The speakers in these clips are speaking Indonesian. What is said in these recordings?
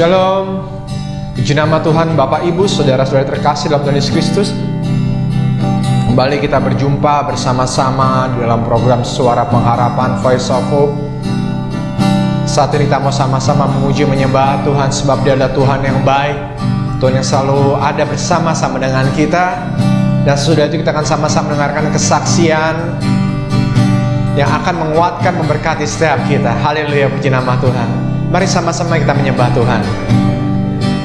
Shalom. Puji nama Tuhan, Bapak Ibu, saudara-saudara terkasih dalam Tuhan Yesus Kristus. Kembali kita berjumpa bersama-sama dalam program Suara Pengharapan, Voice of Hope. Saat ini kita mau sama-sama memuji menyembah Tuhan, sebab Dia adalah Tuhan yang baik, Tuhan yang selalu ada bersama-sama dengan kita. Dan sesudah itu kita akan sama-sama mendengarkan kesaksian yang akan menguatkan, memberkati setiap kita. Haleluya, puji nama Tuhan. Mari sama-sama kita menyembah Tuhan.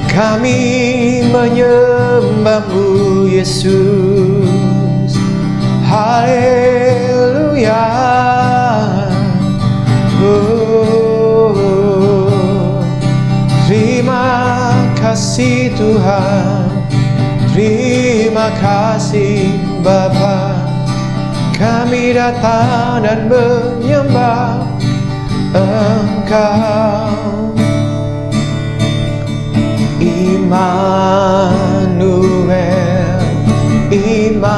Kami menyembah-Mu Yesus. Haleluya. Terima kasih Tuhan, terima kasih Bapa. Kami datang dan menyembah Engkau. Immanuel, Immanuel,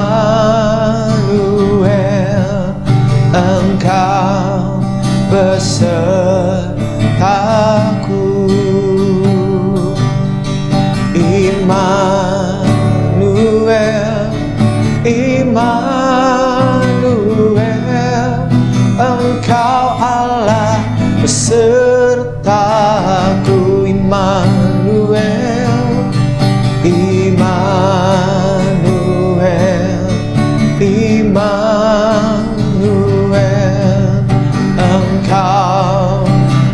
Engkau besertaku. Immanuel, Immanuel, Engkau Allah besertaku. Immanuel, Immanuel, Immanuel, Engkau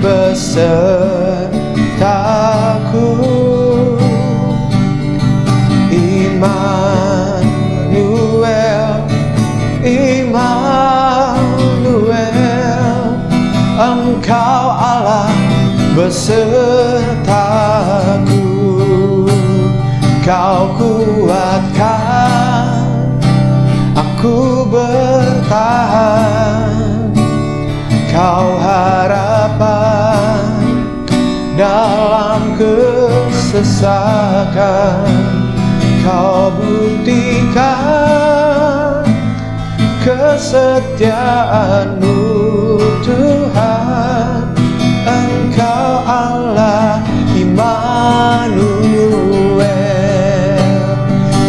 besertaku. Immanuel, Immanuel, Engkau Allah besertaku. Kau kuatkan aku bertahan, Kau harapan dalam kesesakan. Kau buktikan kesetiaan-Mu Tuhan. Engkau Allah Immanuel.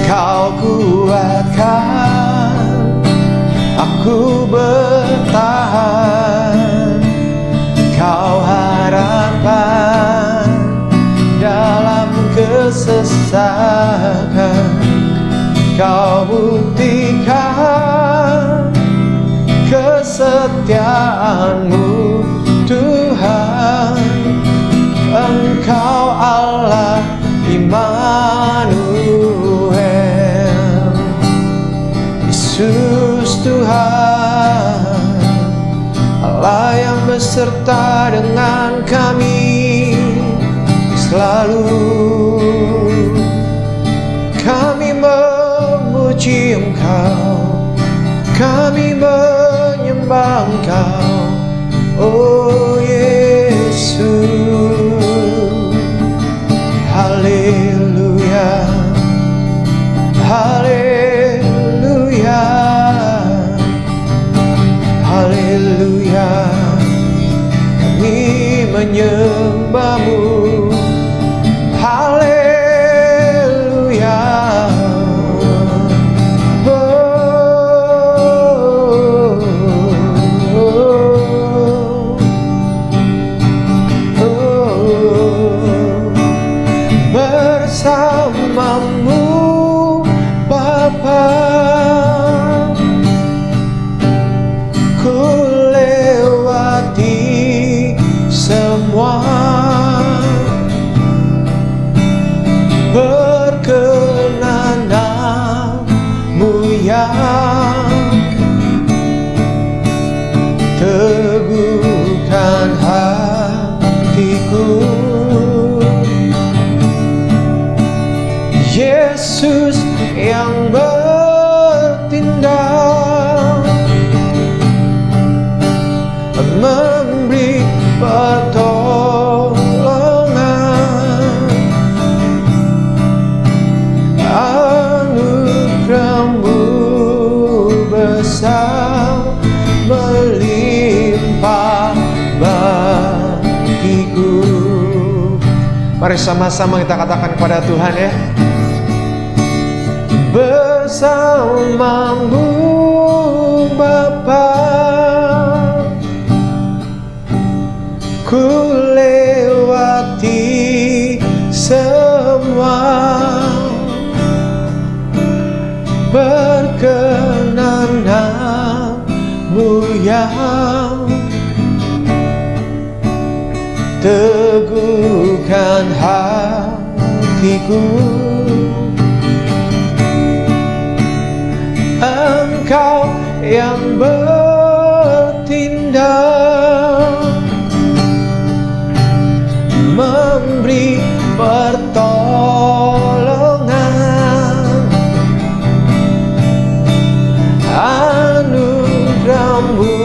Kau kuatkan aku bertahan, Kau harapan dalam kesesakan. Kau buktikan kesetiaan-Mu Tuhan. Engkau Allah Immanuel. Yesus Tuhan, Allah yang beserta dengan kami selalu. Kami memuji Engkau, kami menyembah Engkau, oh Yesus. Haleluya, haleluya, haleluya. Kami menyembah-Mu. Haleluya. Bersama-Mu Bapa, ku lewati semua. Berkenan-Mu yang teguhkan hatiku. Yesus yang bertindak, memberi pertolongan. Anugerah-Mu besar melimpah bagiku. Mari sama-sama kita katakan kepada Tuhan ya. Bersamamu Bapa, ku lewati semua, perkenananmu yang teguhkan hatiku. Engkau yang bertindak, memberi pertolongan, anugerah-Mu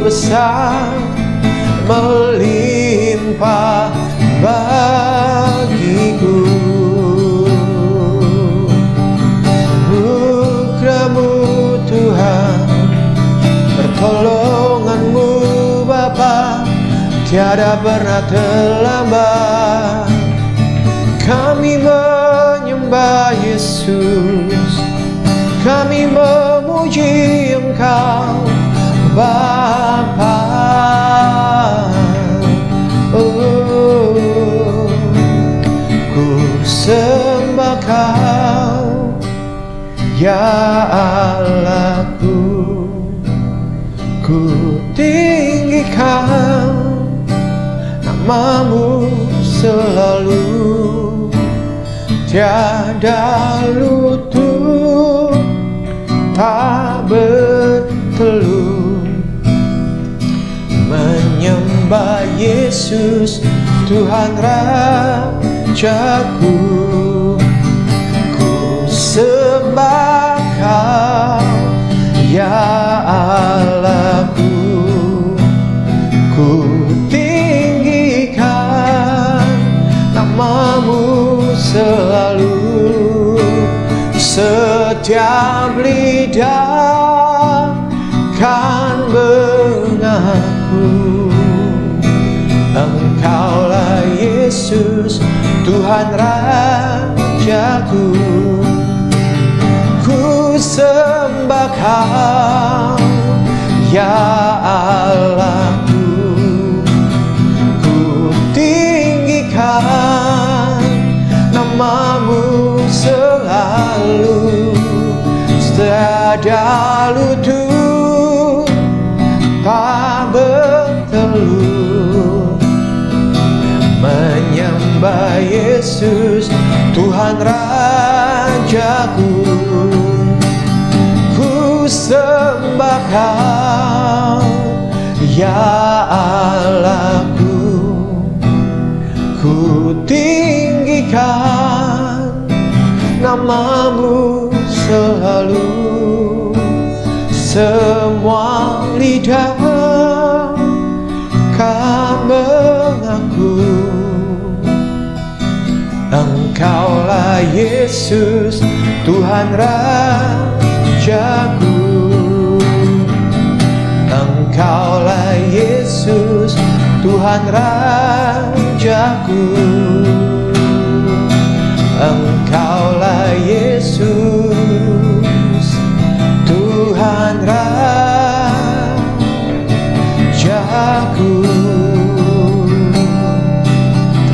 besar melimpah bagiku. Anugerah-Mu Tuhan, pertolongan-Mu Bapa, tiada pernah terlambat. Kami menyembah Yesus, kami memuji Engkau Bapa. Oh, ku sembah Kau ya Allahku, ku tinggikan nama-Mu selalu, tiada lutut tak bertelut. Menyembah Yesus Tuhan Rajaku, ku sembah Kau ya Allahku, ku tinggikan nama-Mu selalu. Setiap lidah kan mengaku Engkaulah Yesus Tuhan Rajaku. Ku sembah Kau ya Allahku, ku tinggikan nama-Mu selalu. Tiada lutut tak bertelut. Menyembah Yesus Tuhan Rajaku, ku sembah Kau ya Allahku, ku tinggikan nama-Mu selalu. Semua lidah kan mengaku Engkaulah Yesus Tuhan Rajaku. Engkaulah Yesus Tuhan Rajaku. Engkaulah Yesus Tuhan Rajaku.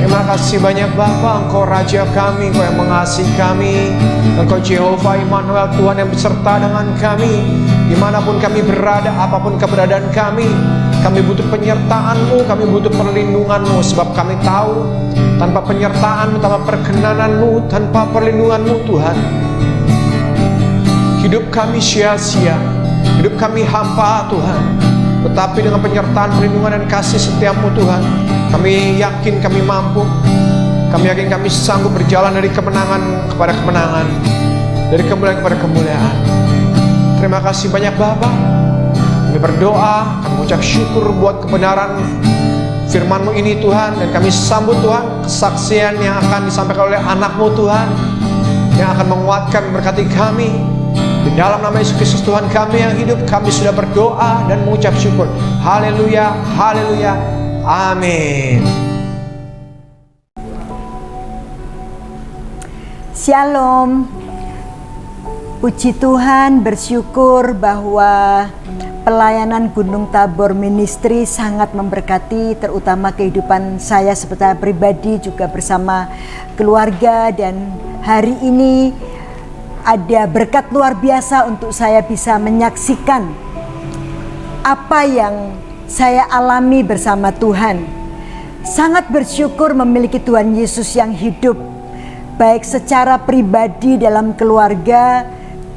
Terima kasih banyak Bapa, Engkau Raja kami, Engkau yang mengasihi kami, Engkau Jehovah Immanuel, Tuhan yang beserta dengan kami. Dimanapun kami berada, apapun keberadaan kami butuh penyertaan-Mu, kami butuh perlindungan-Mu. Sebab kami tahu tanpa penyertaan-Mu, tanpa perkenanan-Mu, tanpa perlindungan-Mu Tuhan, hidup kami sia-sia, hidup kami hampa Tuhan. Tetapi dengan penyertaan, perlindungan dan kasih setiap-Mu Tuhan, kami yakin kami mampu. Kami yakin kami sanggup berjalan dari kemenangan kepada kemenangan, dari kemuliaan kepada kemuliaan. Terima kasih banyak Bapa. Kami berdoa, kami mengucap syukur buat kebenaran firman-Mu ini Tuhan. Dan kami sambut Tuhan kesaksian yang akan disampaikan oleh anak-Mu Tuhan, yang akan menguatkan, berkati kami. Di dalam nama Yesus Kristus Tuhan kami yang hidup, kami sudah berdoa dan mengucap syukur. Haleluya, haleluya, amin. Shalom. Puji Tuhan, bersyukur bahwa pelayanan Gunung Tabor Ministry sangat memberkati, terutama kehidupan saya secara pribadi juga bersama keluarga. Dan hari ini ada berkat luar biasa untuk saya bisa menyaksikan apa yang saya alami bersama Tuhan. Sangat bersyukur memiliki Tuhan Yesus yang hidup, baik secara pribadi dalam keluarga,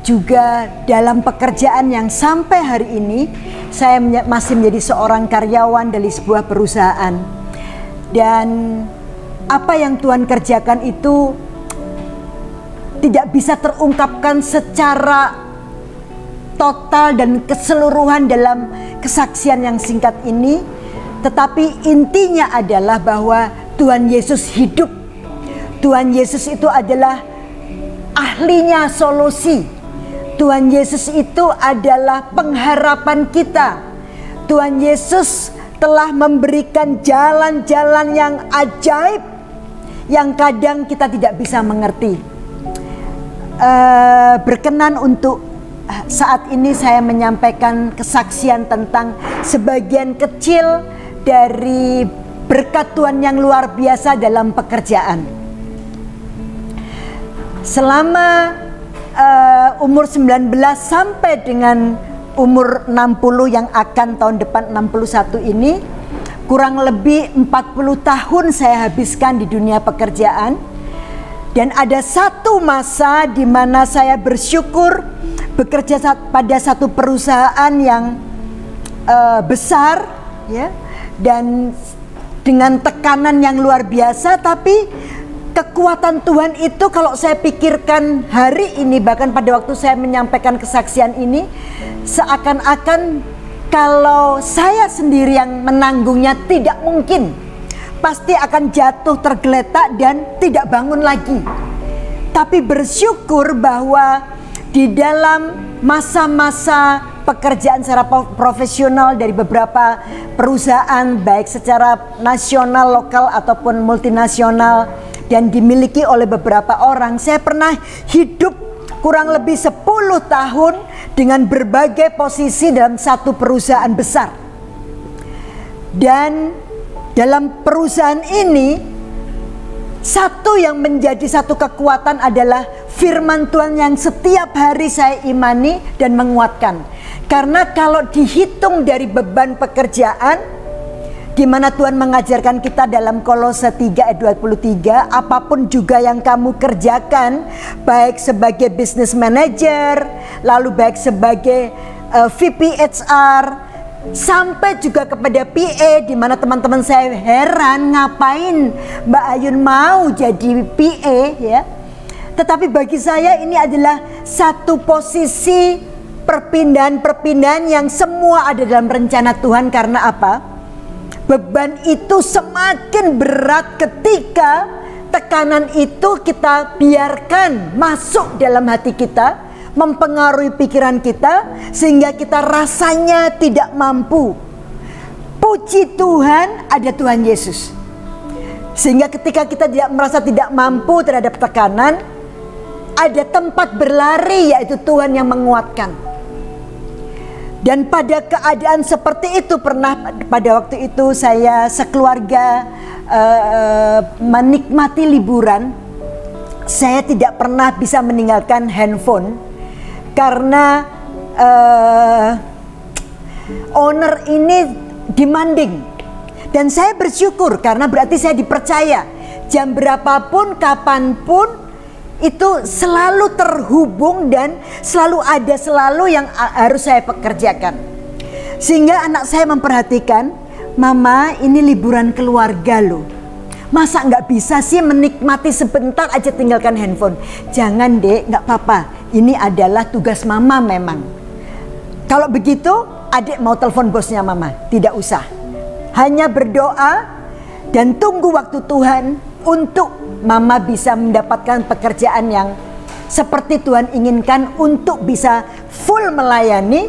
juga dalam pekerjaan yang sampai hari ini saya masih menjadi seorang karyawan dari sebuah perusahaan. Dan apa yang Tuhan kerjakan itu tidak bisa terungkapkan secara total dan keseluruhan dalam kesaksian yang singkat ini. Tetapi intinya adalah bahwa Tuhan Yesus hidup. Tuhan Yesus itu adalah ahlinya solusi. Tuhan Yesus itu adalah pengharapan kita. Tuhan Yesus telah memberikan jalan-jalan yang ajaib yang kadang kita tidak bisa mengerti. Berkenan untuk saat ini saya menyampaikan kesaksian tentang sebagian kecil dari berkat Tuhan yang luar biasa dalam pekerjaan. Selama umur 19 sampai dengan umur 60 yang akan tahun depan 61 ini, kurang lebih 40 tahun saya habiskan di dunia pekerjaan. Dan ada satu masa di mana saya bersyukur bekerja pada satu perusahaan yang besar, ya, dan dengan tekanan yang luar biasa. Tapi kekuatan Tuhan itu kalau saya pikirkan hari ini, bahkan pada waktu saya menyampaikan kesaksian ini, seakan-akan kalau saya sendiri yang menanggungnya tidak mungkin. Pasti akan jatuh tergeletak dan tidak bangun lagi. Tapi bersyukur bahwa di dalam masa-masa pekerjaan secara profesional dari beberapa perusahaan, baik secara nasional, lokal ataupun multinasional, dan dimiliki oleh beberapa orang, saya pernah hidup kurang lebih 10 tahun dengan berbagai posisi dalam satu perusahaan besar. Dan dalam perusahaan ini, satu yang menjadi satu kekuatan adalah firman Tuhan yang setiap hari saya imani dan menguatkan. Karena kalau dihitung dari beban pekerjaan, di mana Tuhan mengajarkan kita dalam Kolose 3 ayat 23, apapun juga yang kamu kerjakan, baik sebagai business manager, lalu baik sebagai VP HR, sampai juga kepada PA, di mana teman-teman saya heran ngapain Mbak Ayun mau jadi PA, ya. Tetapi bagi saya ini adalah satu posisi perpindahan-perpindahan yang semua ada dalam rencana Tuhan. Karena apa? Beban itu semakin berat ketika tekanan itu kita biarkan masuk dalam hati kita, mempengaruhi pikiran kita, sehingga kita rasanya tidak mampu. Puji Tuhan, ada Tuhan Yesus. Sehingga ketika kita merasa tidak mampu terhadap tekanan, ada tempat berlari, yaitu Tuhan yang menguatkan. Dan pada keadaan seperti itu, pernah pada waktu itu saya sekeluarga menikmati liburan. Saya tidak pernah bisa meninggalkan handphone karena owner ini demanding. Dan saya bersyukur karena berarti saya dipercaya. Jam berapapun, kapanpun, itu selalu terhubung dan selalu ada yang harus saya pekerjakan. Sehingga anak saya memperhatikan, Mama ini liburan keluarga loh. Masa nggak bisa sih menikmati sebentar aja tinggalkan handphone? Jangan Dek, nggak apa-apa. Ini adalah tugas Mama memang. Kalau begitu, adik mau telepon bosnya Mama. Tidak usah. Hanya berdoa dan tunggu waktu Tuhan untuk Mama bisa mendapatkan pekerjaan yang seperti Tuhan inginkan, untuk bisa full melayani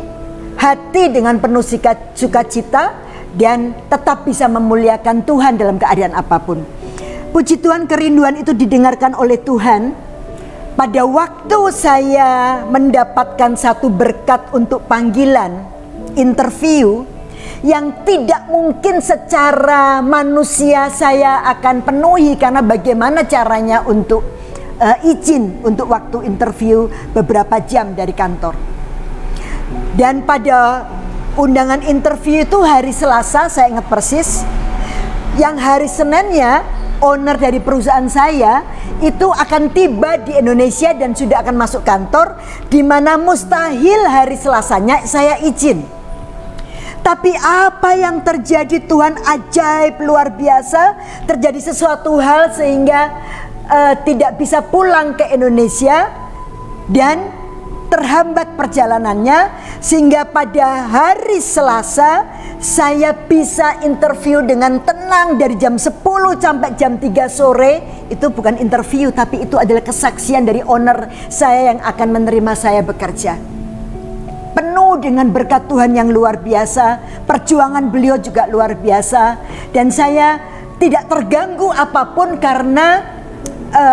hati dengan penuh sukacita dan tetap bisa memuliakan Tuhan dalam keadaan apapun. Puji Tuhan, kerinduan itu didengarkan oleh Tuhan. pada waktu saya mendapatkan satu berkat untuk panggilan interview yang tidak mungkin secara manusia saya akan penuhi, karena bagaimana caranya untuk izin untuk waktu interview beberapa jam dari kantor. Dan pada undangan interview itu hari Selasa, saya ingat persis. Yang hari Seninnya owner dari perusahaan saya itu akan tiba di Indonesia dan sudah akan masuk kantor, di mana mustahil hari Selasanya saya izin. Tapi apa yang terjadi, Tuhan ajaib luar biasa. Terjadi sesuatu hal sehingga tidak bisa pulang ke Indonesia dan terhambat perjalanannya, sehingga pada hari Selasa saya bisa interview dengan tenang dari jam 10 sampai jam 3 sore. Itu bukan interview, tapi itu adalah kesaksian dari owner saya yang akan menerima saya bekerja. Penuh dengan berkat Tuhan yang luar biasa, perjuangan beliau juga luar biasa, dan saya tidak terganggu apapun karena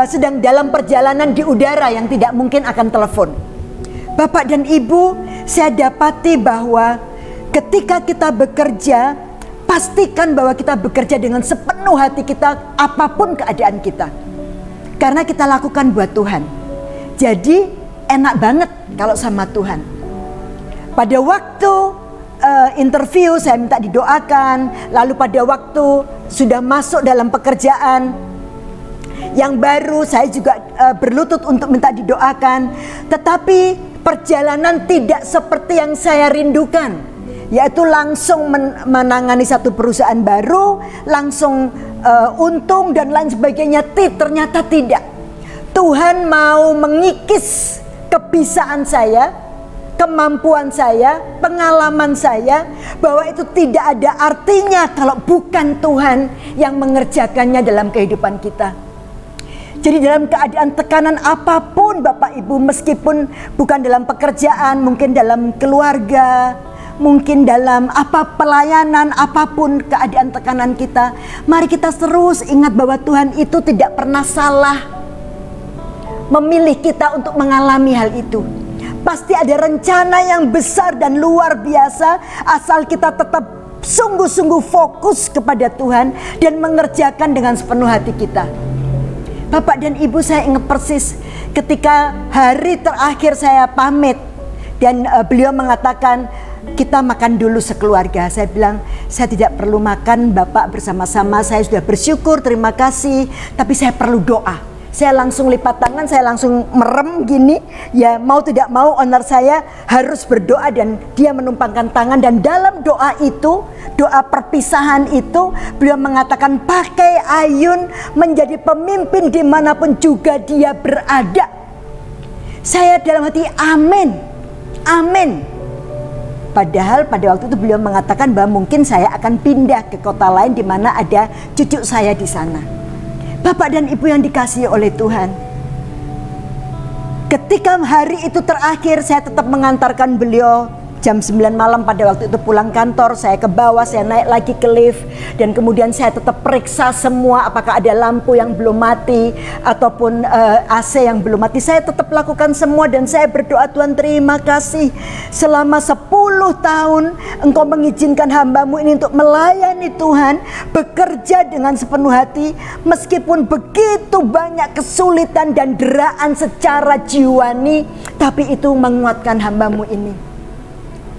sedang dalam perjalanan di udara yang tidak mungkin akan telepon. Bapak dan Ibu, saya dapati bahwa ketika kita bekerja, pastikan bahwa kita bekerja dengan sepenuh hati kita apapun keadaan kita, karena kita lakukan buat Tuhan. Jadi enak banget kalau sama Tuhan. Pada waktu interview saya minta didoakan, lalu pada waktu sudah masuk dalam pekerjaan yang baru saya juga berlutut untuk minta didoakan. Tetapi perjalanan tidak seperti yang saya rindukan, yaitu langsung menangani satu perusahaan baru, langsung untung dan lain sebagainya. Ternyata tidak. Tuhan mau mengikis kebisaan saya, kemampuan saya, pengalaman saya, bahwa itu tidak ada artinya kalau bukan Tuhan yang mengerjakannya dalam kehidupan kita. Jadi dalam keadaan tekanan apapun Bapak Ibu, meskipun bukan dalam pekerjaan, mungkin dalam keluarga, mungkin dalam pelayanan, apapun keadaan tekanan kita, mari kita terus ingat bahwa Tuhan itu tidak pernah salah memilih kita untuk mengalami hal itu. Pasti ada rencana yang besar dan luar biasa, asal kita tetap sungguh-sungguh fokus kepada Tuhan dan mengerjakan dengan sepenuh hati kita. Bapak dan Ibu, saya ingat persis ketika hari terakhir saya pamit dan beliau mengatakan kita makan dulu sekeluarga. Saya bilang saya tidak perlu makan Bapak bersama-sama, saya sudah bersyukur, terima kasih, tapi saya perlu doa. Saya langsung lipat tangan, saya langsung merem gini, ya mau tidak mau owner saya harus berdoa dan dia menumpangkan tangan. Dan dalam doa itu, doa perpisahan itu, beliau mengatakan pakai Ayun menjadi pemimpin dimanapun juga dia berada. Saya dalam hati amin, amin. Padahal pada waktu itu beliau mengatakan bahwa mungkin saya akan pindah ke kota lain di mana ada cucu saya di sana. Bapak dan Ibu yang dikasihi oleh Tuhan, ketika hari itu terakhir saya tetap mengantarkan beliau jam 9 malam pada waktu itu pulang kantor. Saya ke bawah, saya naik lagi ke lift, dan kemudian saya tetap periksa semua apakah ada lampu yang belum mati ataupun AC yang belum mati. Saya tetap lakukan semua dan saya berdoa, Tuhan terima kasih, selama 10 tahun Engkau mengizinkan hamba-Mu ini untuk melayani Tuhan, bekerja dengan sepenuh hati, meskipun begitu banyak kesulitan dan deraan secara jiwani, tapi itu menguatkan hamba-Mu ini.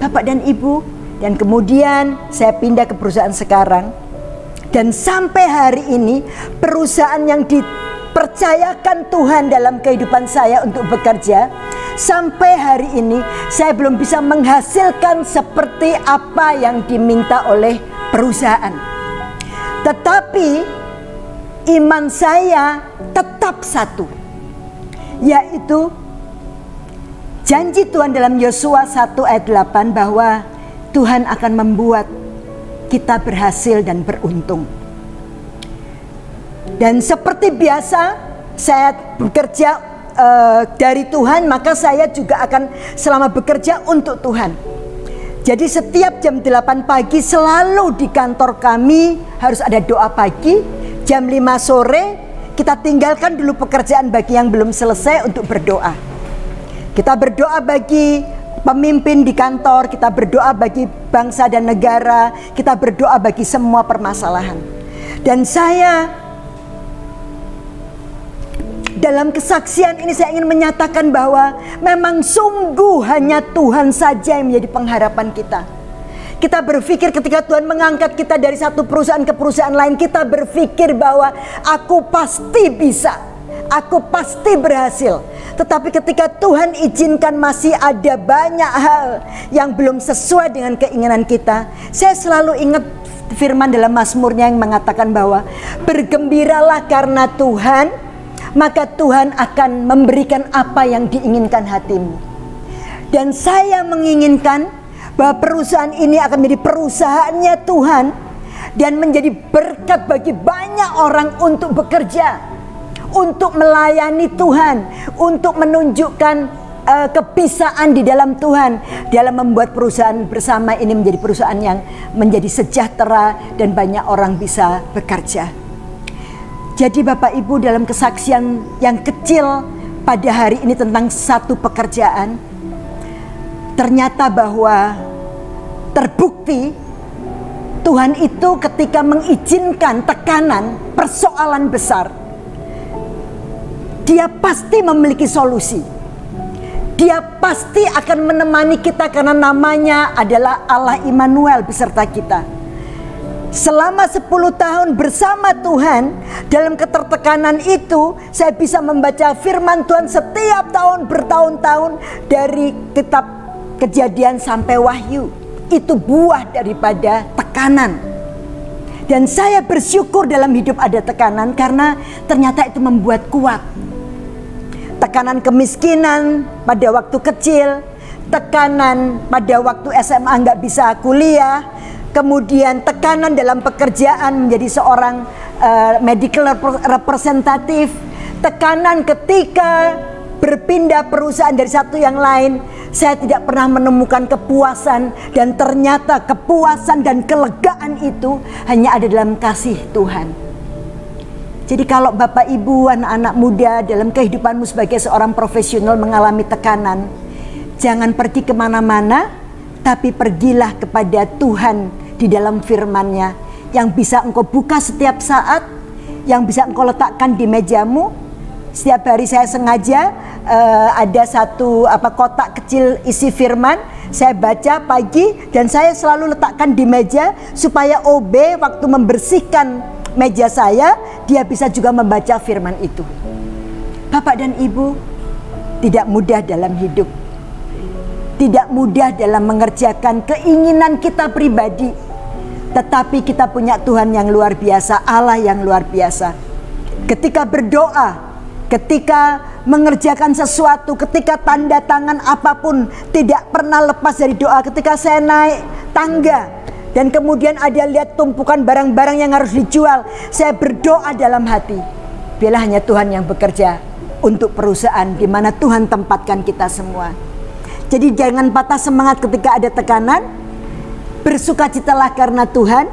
Bapak dan Ibu, dan kemudian saya pindah ke perusahaan sekarang, dan sampai hari ini perusahaan yang dipercayakan Tuhan dalam kehidupan saya untuk bekerja, sampai hari ini saya belum bisa menghasilkan seperti apa yang diminta oleh perusahaan. Tetapi iman saya tetap satu, yaitu janji Tuhan dalam Yosua 1 ayat 8 bahwa Tuhan akan membuat kita berhasil dan beruntung. Dan seperti biasa saya bekerja dari Tuhan, maka saya juga akan selama bekerja untuk Tuhan. Jadi setiap jam 8 pagi selalu di kantor kami harus ada doa pagi, jam 5 sore kita tinggalkan dulu pekerjaan bagi yang belum selesai untuk berdoa. Kita berdoa bagi pemimpin di kantor, kita berdoa bagi bangsa dan negara, kita berdoa bagi semua permasalahan. Dan saya dalam kesaksian ini saya ingin menyatakan bahwa memang sungguh hanya Tuhan saja yang menjadi pengharapan kita. Kita berpikir ketika Tuhan mengangkat kita dari satu perusahaan ke perusahaan lain, kita berpikir bahwa aku pasti bisa, aku pasti berhasil. Tetapi ketika Tuhan izinkan masih ada banyak hal yang belum sesuai dengan keinginan kita, saya selalu ingat firman dalam Mazmurnya yang mengatakan bahwa bergembiralah karena Tuhan, maka Tuhan akan memberikan apa yang diinginkan hatimu. Dan saya menginginkan bahwa perusahaan ini akan menjadi perusahaannya Tuhan dan menjadi berkat bagi banyak orang untuk bekerja, untuk melayani Tuhan, untuk menunjukkan kebisaan di dalam Tuhan, dalam membuat perusahaan bersama ini menjadi perusahaan yang menjadi sejahtera dan banyak orang bisa bekerja. Jadi Bapak Ibu, dalam kesaksian yang kecil pada hari ini tentang satu pekerjaan, ternyata bahwa terbukti Tuhan itu ketika mengizinkan tekanan, persoalan besar, Dia pasti memiliki solusi. Dia pasti akan menemani kita karena namanya adalah Allah Immanuel beserta kita. Selama 10 tahun bersama Tuhan, dalam ketertekanan itu saya bisa membaca firman Tuhan setiap tahun bertahun-tahun, dari kitab Kejadian sampai Wahyu. Itu buah daripada tekanan. Dan saya bersyukur dalam hidup ada tekanan, karena ternyata itu membuat kuat. Tekanan kemiskinan pada waktu kecil, tekanan pada waktu SMA nggak bisa kuliah, kemudian tekanan dalam pekerjaan menjadi seorang medical representative, tekanan ketika berpindah perusahaan dari satu yang lain. Saya tidak pernah menemukan kepuasan, dan ternyata kepuasan dan kelegaan itu hanya ada dalam kasih Tuhan. Jadi kalau Bapak Ibu, anak-anak muda, dalam kehidupanmu sebagai seorang profesional mengalami tekanan, jangan pergi kemana-mana, tapi pergilah kepada Tuhan di dalam firman-Nya, yang bisa engkau buka setiap saat, yang bisa engkau letakkan di mejamu. Setiap hari saya sengaja ada satu kotak kecil isi firman, saya baca pagi dan saya selalu letakkan di meja supaya OB waktu membersihkan meja saya, dia bisa juga membaca firman itu. Bapak dan Ibu, tidak mudah dalam hidup, tidak mudah dalam mengerjakan keinginan kita pribadi, tetapi kita punya Tuhan yang luar biasa, Allah yang luar biasa. Ketika berdoa, ketika mengerjakan sesuatu, ketika tanda tangan apapun, tidak pernah lepas dari doa. Ketika saya naik tangga dan kemudian ada lihat tumpukan barang-barang yang harus dijual, saya berdoa dalam hati, biarlah hanya Tuhan yang bekerja untuk perusahaan di mana Tuhan tempatkan kita semua. Jadi jangan patah semangat ketika ada tekanan, bersukacitalah karena Tuhan,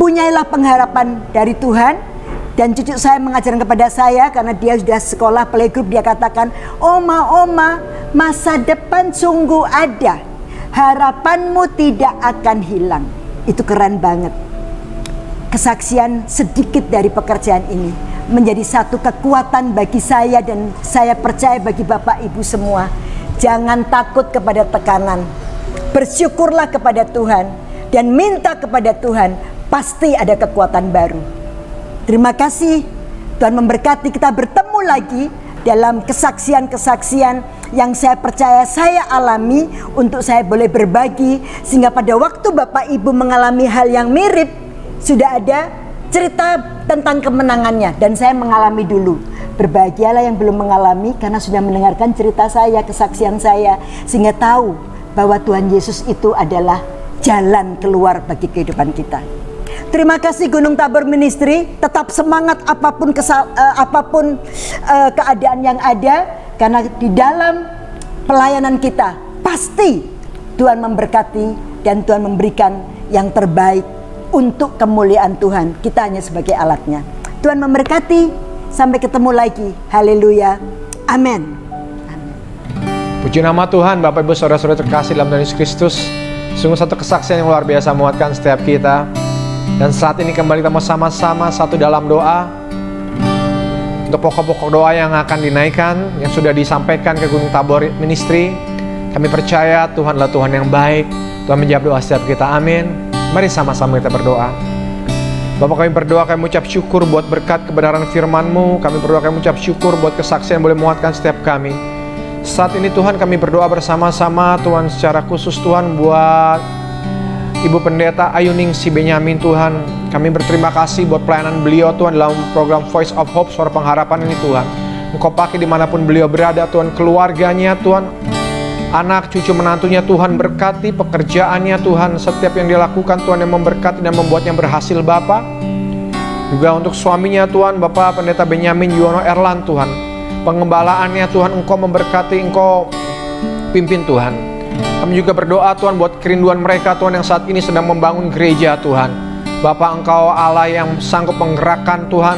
punyailah pengharapan dari Tuhan. Dan cucu saya mengajarkan kepada saya, karena dia sudah sekolah playgroup, dia katakan, "Oma, masa depan sungguh ada, harapanmu tidak akan hilang." Itu keren banget. Kesaksian sedikit dari pekerjaan ini menjadi satu kekuatan bagi saya, dan saya percaya bagi Bapak Ibu semua. Jangan takut kepada tekanan, bersyukurlah kepada Tuhan dan minta kepada Tuhan, pasti ada kekuatan baru. Terima kasih, Tuhan memberkati. Kita bertemu lagi dalam kesaksian-kesaksian yang saya percaya saya alami, untuk saya boleh berbagi, sehingga pada waktu Bapak Ibu mengalami hal yang mirip, sudah ada cerita tentang kemenangannya. Dan saya mengalami dulu. Berbahagialah yang belum mengalami, karena sudah mendengarkan cerita saya, kesaksian saya, sehingga tahu bahwa Tuhan Yesus itu adalah jalan keluar bagi kehidupan kita. Terima kasih Gunung Tabor Ministry, tetap semangat apapun keadaan yang ada, karena di dalam pelayanan kita pasti Tuhan memberkati dan Tuhan memberikan yang terbaik untuk kemuliaan Tuhan. Kita hanya sebagai alatnya. Tuhan memberkati. Sampai ketemu lagi. Haleluya. Amin. Puji nama Tuhan, Bapak Ibu Saudara-saudara terkasih dalam Tuhan Yesus Kristus. Sungguh satu kesaksian yang luar biasa menguatkan setiap kita. Dan saat ini kembali kita mau sama-sama satu dalam doa untuk pokok-pokok doa yang akan dinaikkan, yang sudah disampaikan ke Gunung Tabor Ministry. Kami percaya Tuhan adalah Tuhan yang baik. Tuhan menjawab doa setiap kita. Amin. Mari sama-sama kita berdoa. Bapak, kami berdoa, kami mengucap syukur buat berkat kebenaran firman-Mu. Kami berdoa, kami mengucap syukur buat kesaksian yang boleh menguatkan setiap kami. Saat ini Tuhan kami berdoa bersama-sama Tuhan, secara khusus Tuhan buat Ibu Pendeta Ayuningsi Benyamin Tuhan. Kami berterima kasih buat pelayanan beliau Tuhan dalam program Voice of Hope, Suara Pengharapan ini Tuhan. Engkau pakai dimanapun beliau berada Tuhan, keluarganya Tuhan, anak cucu menantunya Tuhan, berkati pekerjaannya Tuhan, setiap yang dia lakukan Tuhan yang memberkati dan membuatnya berhasil Bapa. Juga untuk suaminya Tuhan, Bapak Pendeta Benyamin Yuwono Erlan Tuhan, pengembalaannya Tuhan, Engkau memberkati, Engkau pimpin Tuhan. Kami juga berdoa Tuhan buat kerinduan mereka Tuhan yang saat ini sedang membangun gereja Tuhan. Bapak, Engkau Allah yang sanggup menggerakkan Tuhan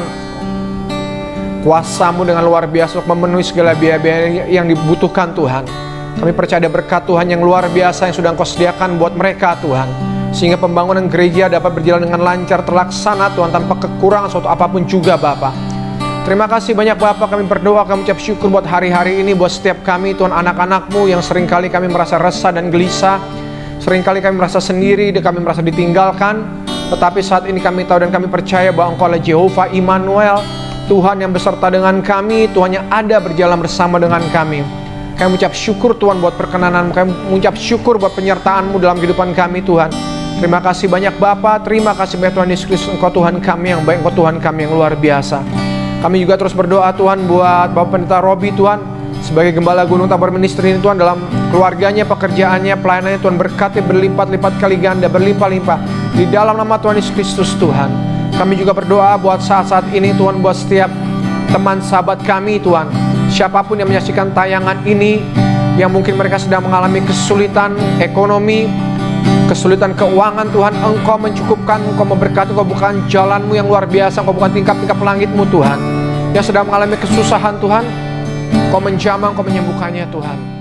kuasa-Mu dengan luar biasa untuk memenuhi segala biaya-biaya yang dibutuhkan Tuhan. Kami percaya ada berkat Tuhan yang luar biasa yang sudah Engkau sediakan buat mereka Tuhan, sehingga pembangunan gereja dapat berjalan dengan lancar, terlaksana Tuhan, tanpa kekurangan suatu apapun juga Bapak. Terima kasih banyak Bapak, kami berdoa, kami ucap syukur buat hari-hari ini, buat setiap kami Tuhan, anak-anak-Mu yang seringkali kami merasa resah dan gelisah, seringkali kami merasa sendiri, kami merasa ditinggalkan. Tetapi saat ini kami tahu dan kami percaya bahwa Engkau adalah Jehovah Immanuel, Tuhan yang beserta dengan kami, Tuhan yang ada berjalan bersama dengan kami. Kami mengucap syukur Tuhan buat perkenanan-Mu, kami mengucap syukur buat penyertaan-Mu dalam kehidupan kami Tuhan. Terima kasih banyak Bapa, terima kasih banyak Tuhan Yesus Kristus, Engkau Tuhan kami yang baik, Engkau Tuhan kami yang luar biasa. Kami juga terus berdoa Tuhan buat Bapak Pendeta Robi Tuhan, sebagai Gembala Gunung Tabor Ministry ini Tuhan, dalam keluarganya, pekerjaannya, pelayanannya Tuhan, berkati berlipat-lipat kali ganda, berlimpah-limpah di dalam nama Tuhan Yesus Kristus Tuhan. Kami juga berdoa buat saat-saat ini Tuhan, buat setiap teman sahabat kami Tuhan, siapapun yang menyaksikan tayangan ini, yang mungkin mereka sedang mengalami kesulitan ekonomi, kesulitan keuangan Tuhan, Engkau mencukupkan, Engkau memberkati, Engkau bukan jalan-Mu yang luar biasa, Engkau bukan tingkap-tingkap langit-Mu Tuhan. Yang sedang mengalami kesusahan Tuhan, Engkau menjamah, Engkau menyembuhkannya Tuhan.